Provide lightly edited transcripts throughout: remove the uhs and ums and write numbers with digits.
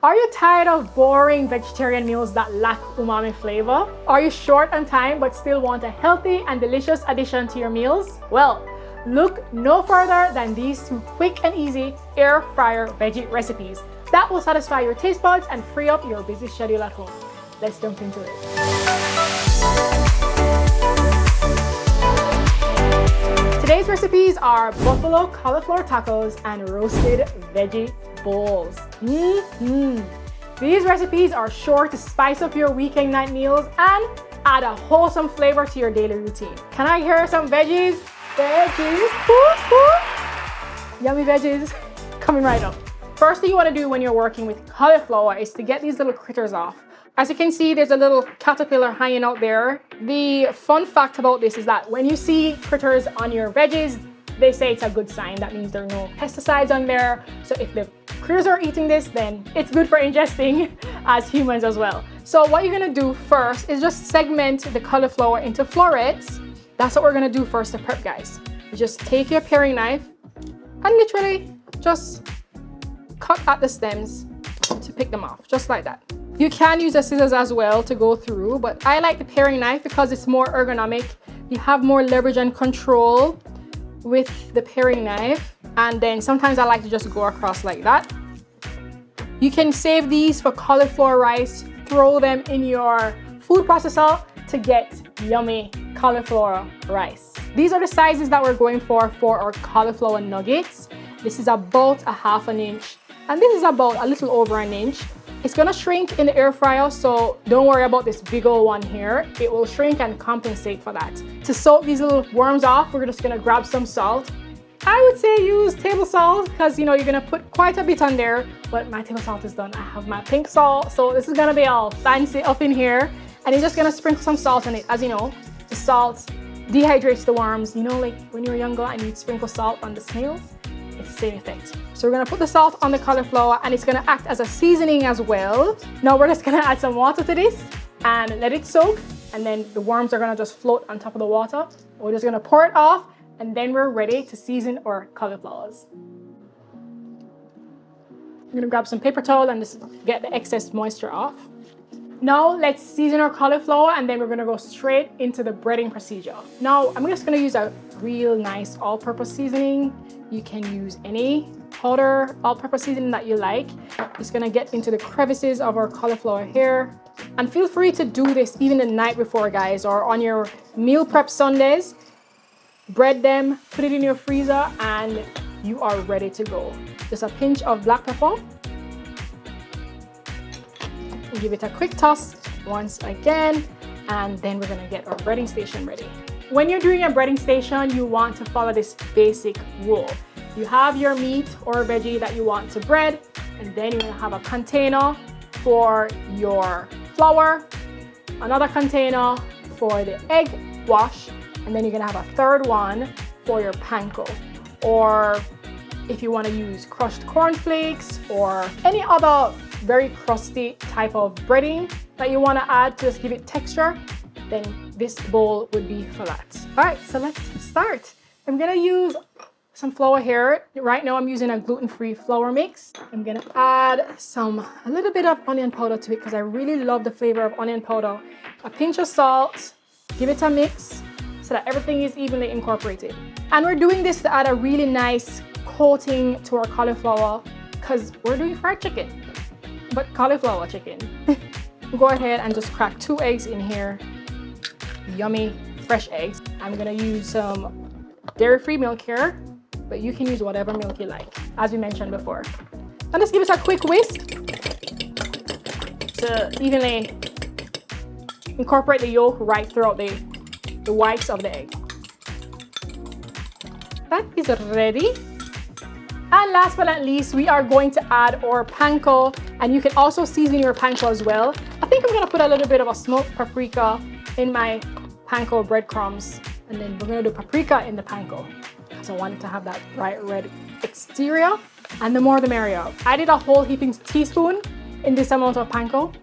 Are you tired of boring vegetarian meals that lack umami flavor? Are you short on time but still want a healthy and delicious addition to your meals? Well, look no further than these two quick and easy air fryer veggie recipes that will satisfy your taste buds and free up your busy schedule at home. Let's jump into it. Today's recipes are buffalo cauliflower tacos and roasted veggie bowls. These recipes are sure to spice up your weekend night meals and add a wholesome flavor to your daily routine. Can I hear some veggies? Veggies. Yummy veggies coming right up. First thing you want to do when you're working with cauliflower is to get these little critters off. As you can see, there's a little caterpillar hanging out there. The fun fact about this is that when you see critters on your veggies, they say it's a good sign. That means there are no pesticides on there. So if the critters are eating this, then it's good for ingesting as humans as well. So what you're gonna do first is just segment the cauliflower into florets. That's what we're gonna do first to prep, guys. You just take your paring knife and literally just cut at the stems to pick them off, just like that. You can use the scissors as well to go through, but I like the paring knife because it's more ergonomic. You have more leverage and control with the paring knife. And then sometimes I like to just go across like that. You can save these for cauliflower rice, throw them in your food processor to get yummy cauliflower rice. These are the sizes that we're going for our cauliflower nuggets. This is about a ½ inch, and this is about a little over an inch. It's gonna shrink in the air fryer, so don't worry about this big old one here. It will shrink and compensate for that. To soak these little worms off, we're just gonna grab some salt. I would say use table salt because you're gonna put quite a bit on there, but my table salt is done. I have my pink salt, so this is gonna be all fancy up in here. And you're just gonna sprinkle some salt on it. As you know, the salt dehydrates the worms. Like when you were younger and you'd sprinkle salt on the snails, it's the same effect. So we're gonna put the salt on the cauliflower and it's gonna act as a seasoning as well. Now we're just gonna add some water to this and let it soak. And then the worms are gonna just float on top of the water. We're just gonna pour it off and then we're ready to season our cauliflowers. I'm gonna grab some paper towel and just get the excess moisture off. Now let's season our cauliflower and then we're gonna go straight into the breading procedure. Now I'm just gonna use a real nice all-purpose seasoning. You can use any powder all-purpose seasoning that you like. It's gonna get into the crevices of our cauliflower here. And feel free to do this even the night before, guys, or on your meal prep Sundays. Bread them, put it in your freezer, and you are ready to go. Just a pinch of black pepper. Give it a quick toss once again, and then we're gonna get our breading station ready. When you're doing a breading station, you want to follow this basic rule. You have your meat or veggie that you want to bread, and then you're gonna have a container for your flour, another container for the egg wash, and then you're gonna have a third one for your panko. Or if you wanna use crushed cornflakes or any other very crusty type of breading that you wanna add to just give it texture, then this bowl would be for that. All right, so let's start. I'm gonna use some flour here. Right now I'm using a gluten-free flour mix. I'm gonna add a little bit of onion powder to it because I really love the flavor of onion powder. A pinch of salt, give it a mix so that everything is evenly incorporated. And we're doing this to add a really nice coating to our cauliflower because we're doing fried chicken, but cauliflower chicken. Go ahead and just crack 2 eggs in here. Yummy, fresh eggs. I'm gonna use some dairy-free milk here, but you can use whatever milk you like, as we mentioned before. And just give it a quick whisk to evenly incorporate the yolk right throughout the whites of the egg. That is ready. And last but not least, we are going to add our panko, and you can also season your panko as well. I think I'm gonna put a little bit of a smoked paprika in my panko breadcrumbs, and then we're gonna do paprika in the panko because I want it to have that bright red exterior, and the more the merrier. I did a whole heaping teaspoon in this amount of panko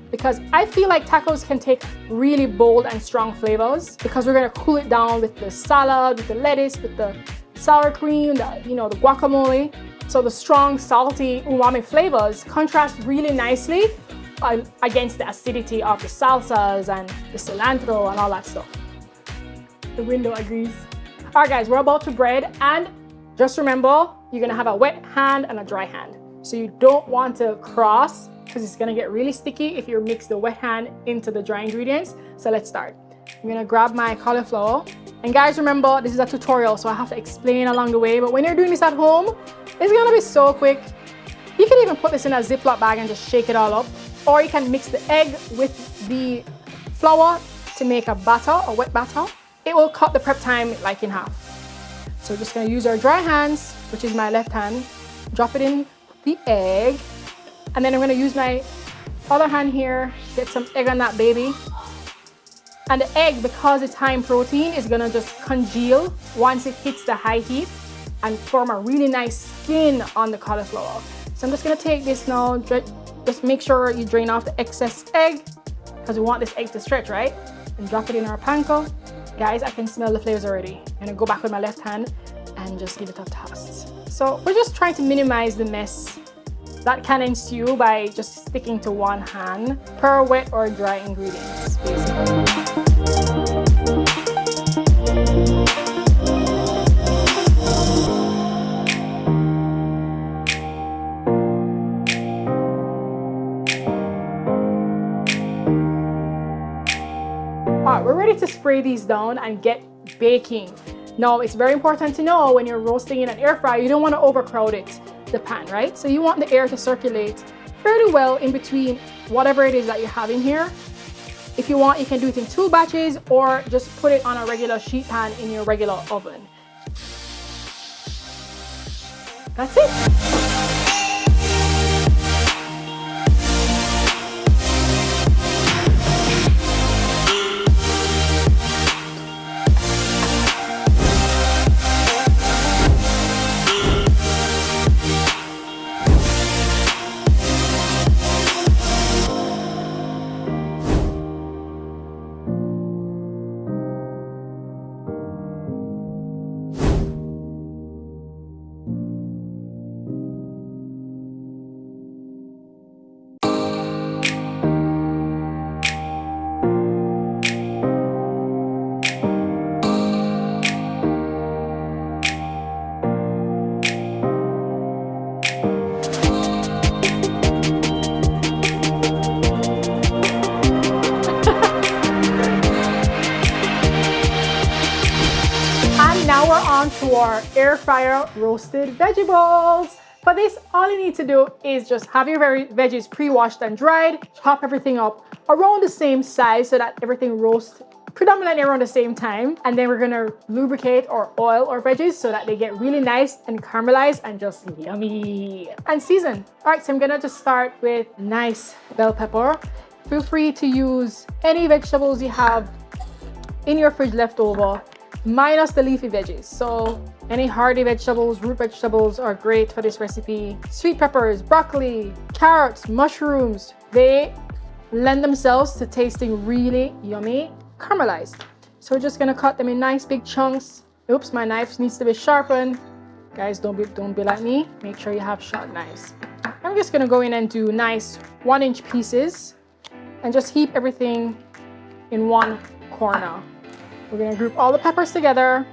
because I feel like tacos can take really bold and strong flavors because we're gonna cool it down with the salad, with the lettuce, with the sour cream, the guacamole. So the strong, salty, umami flavors contrast really nicely against the acidity of the salsas and the cilantro and all that stuff. The window agrees. All right, guys, we're about to bread, and just remember, you're gonna have a wet hand and a dry hand. So you don't want to cross because it's gonna get really sticky if you mix the wet hand into the dry ingredients. So let's start. I'm gonna grab my cauliflower. And guys, remember, this is a tutorial, so I have to explain along the way. But when you're doing this at home, it's gonna be so quick. You can even put this in a Ziploc bag and just shake it all up. Or you can mix the egg with the flour to make a batter, a wet batter. It will cut the prep time like in half. So we're just gonna use our dry hands, which is my left hand, drop it in the egg. And then I'm gonna use my other hand here, get some egg on that baby. And the egg, because it's high in protein, is gonna just congeal once it hits the high heat and form a really nice skin on the cauliflower. So I'm just gonna take this now, just make sure you drain off the excess egg because we want this egg to stretch, right? And drop it in our panko. Guys, I can smell the flavors already. I'm gonna go back with my left hand and just give it a toss. So we're just trying to minimize the mess that can ensue by just sticking to one hand per wet or dry ingredients, basically. All right, we're ready to spray these down and get baking. Now, it's very important to know when you're roasting in an air fryer, you don't want to overcrowd it, the pan, right? So you want the air to circulate fairly well in between whatever it is that you have in here. If you want, you can do it in 2 batches or just put it on a regular sheet pan in your regular oven. That's it. Now we're on to our air fryer roasted vegetables. For this, all you need to do is just have your veggies pre-washed and dried, chop everything up around the same size so that everything roasts predominantly around the same time. And then we're gonna lubricate or oil our veggies so that they get really nice and caramelized and just yummy. And season. All right, so I'm gonna just start with nice bell pepper. Feel free to use any vegetables you have in your fridge left over, minus the leafy veggies. So any hardy vegetables, root vegetables are great for this recipe. Sweet peppers, broccoli, carrots, mushrooms, they lend themselves to tasting really yummy caramelized. So we're just gonna cut them in nice big chunks. Oops, my knife needs to be sharpened. Guys, don't be like me. Make sure you have sharp knives. I'm just gonna go in and do nice 1-inch pieces and just heap everything in one corner. We're gonna group all the peppers together,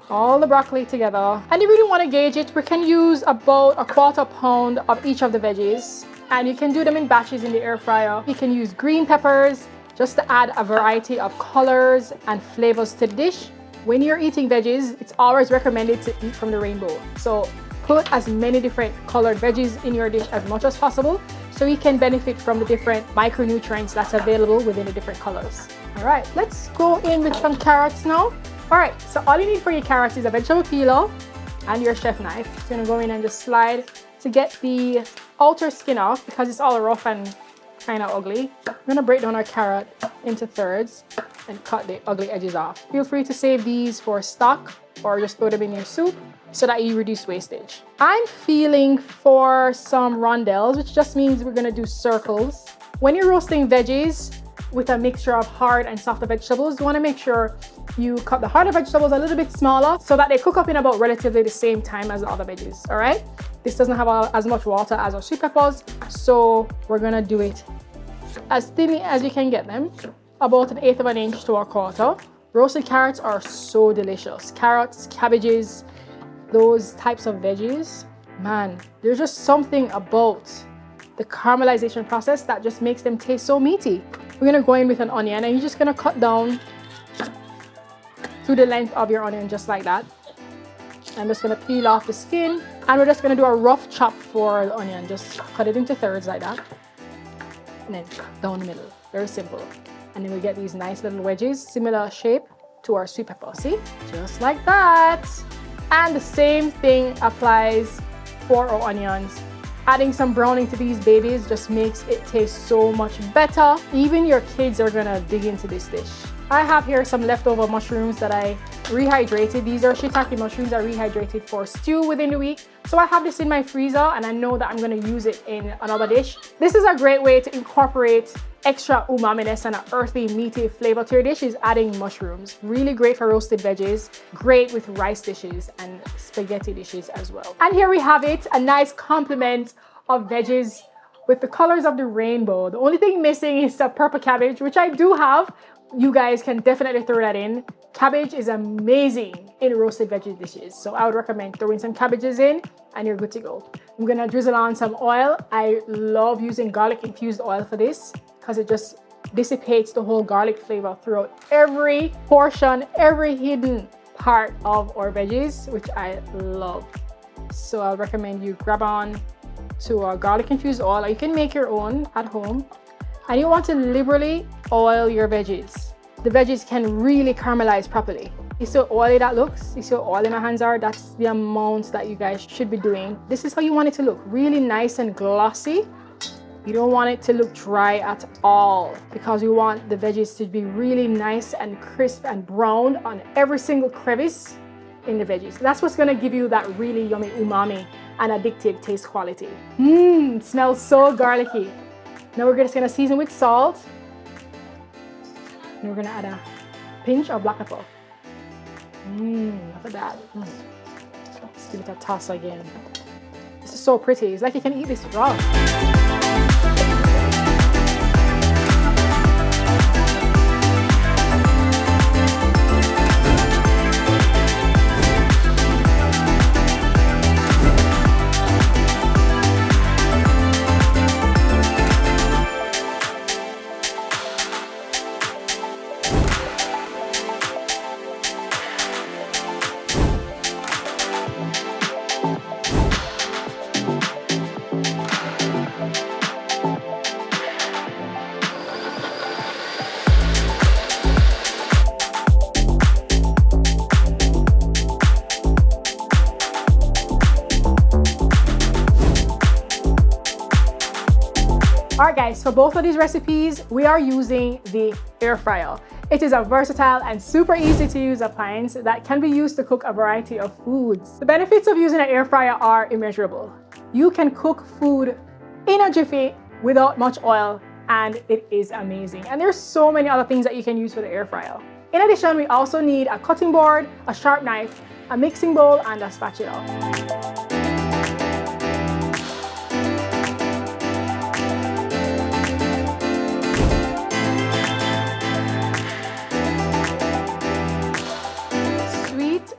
all the broccoli together. And if you really wanna gauge it, we can use about 1/4 pound of each of the veggies. And you can do them in batches in the air fryer. You can use green peppers just to add a variety of colors and flavors to the dish. When you're eating veggies, it's always recommended to eat from the rainbow. So put as many different colored veggies in your dish as much as possible so you can benefit from the different micronutrients that's available within the different colors. All right, let's go in with some carrots now. All right, so all you need for your carrots is a vegetable peeler and your chef knife. So you're gonna go in and just slide to get the outer skin off because it's all rough and kind of ugly. I'm gonna break down our carrot into thirds and cut the ugly edges off. Feel free to save these for stock or just throw them in your soup so that you reduce wastage. I'm feeling for some rondelles, which just means we're gonna do circles. When you're roasting veggies with a mixture of hard and softer vegetables, you wanna make sure you cut the harder vegetables a little bit smaller so that they cook up in about relatively the same time as the other veggies, all right? This doesn't have as much water as our sweet peppers, so we're gonna do it as thin as you can get them, about 1/8 of an inch to 1/4. Roasted carrots are so delicious. Carrots, cabbages, those types of veggies, man, there's just something about the caramelization process that just makes them taste so meaty. We're gonna go in with an onion, and you're just gonna cut down to the length of your onion, just like that. I'm just gonna peel off the skin, and we're just gonna do a rough chop for the onion. Just cut it into thirds like that, and then down the middle. Very simple. And then we get these nice little wedges, similar shape to our sweet pepper. See? Just like that. And the same thing applies for our onions. Adding some browning to these babies just makes it taste so much better. Even your kids are gonna dig into this dish. I have here some leftover mushrooms that I rehydrated. These are shiitake mushrooms I rehydrated for stew within the week. So I have this in my freezer, and I know that I'm gonna use it in another dish. This is a great way to incorporate extra umaminess and an earthy, meaty flavor to your dish, is adding mushrooms. Really great for roasted veggies, great with rice dishes and spaghetti dishes as well. And here we have it, a nice complement of veggies with the colors of the rainbow. The only thing missing is the purple cabbage, which I do have. You guys can definitely throw that in. Cabbage is amazing in roasted veggie dishes, so I would recommend throwing some cabbages in and you're good to go. I'm gonna drizzle on some oil. I love using garlic infused oil for this because it just dissipates the whole garlic flavor throughout every portion, every hidden part of our veggies, which I love. So I'll recommend you grab on to a garlic infused oil, or you can make your own at home. And you want to liberally oil your veggies. The veggies can really caramelize properly. You see how oily that looks? You see how oily my hands are? That's the amount that you guys should be doing. This is how you want it to look, really nice and glossy. You don't want it to look dry at all, because you want the veggies to be really nice and crisp and browned on every single crevice in the veggies. That's what's gonna give you that really yummy umami and addictive taste quality. Smells so garlicky. Now we're just gonna season with salt. And we're gonna add a pinch of black pepper. Look at that. Let's give it a toss again. This is so pretty. It's like you can eat this raw. Alright guys, for both of these recipes, we are using the air fryer. It is a versatile and super easy to use appliance that can be used to cook a variety of foods. The benefits of using an air fryer are immeasurable. You can cook food in a jiffy without much oil, and it is amazing. And there's so many other things that you can use for the air fryer. In addition, we also need a cutting board, a sharp knife, a mixing bowl, and a spatula.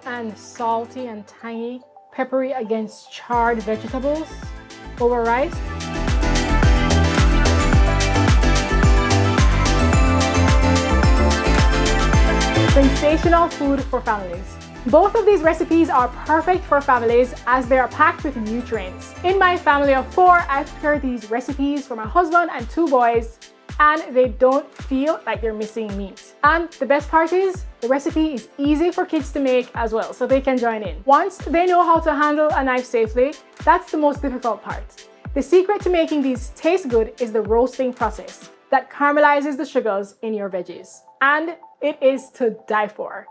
And salty and tangy, peppery against charred vegetables over rice. Sensational food for families. Both of these recipes are perfect for families as they are packed with nutrients. In my family of 4, I've prepared these recipes for my husband and 2 boys, and they don't feel like they're missing meat. And the best part is, the recipe is easy for kids to make as well, so they can join in. Once they know how to handle a knife safely, that's the most difficult part. The secret to making these taste good is the roasting process that caramelizes the sugars in your veggies. And it is to die for.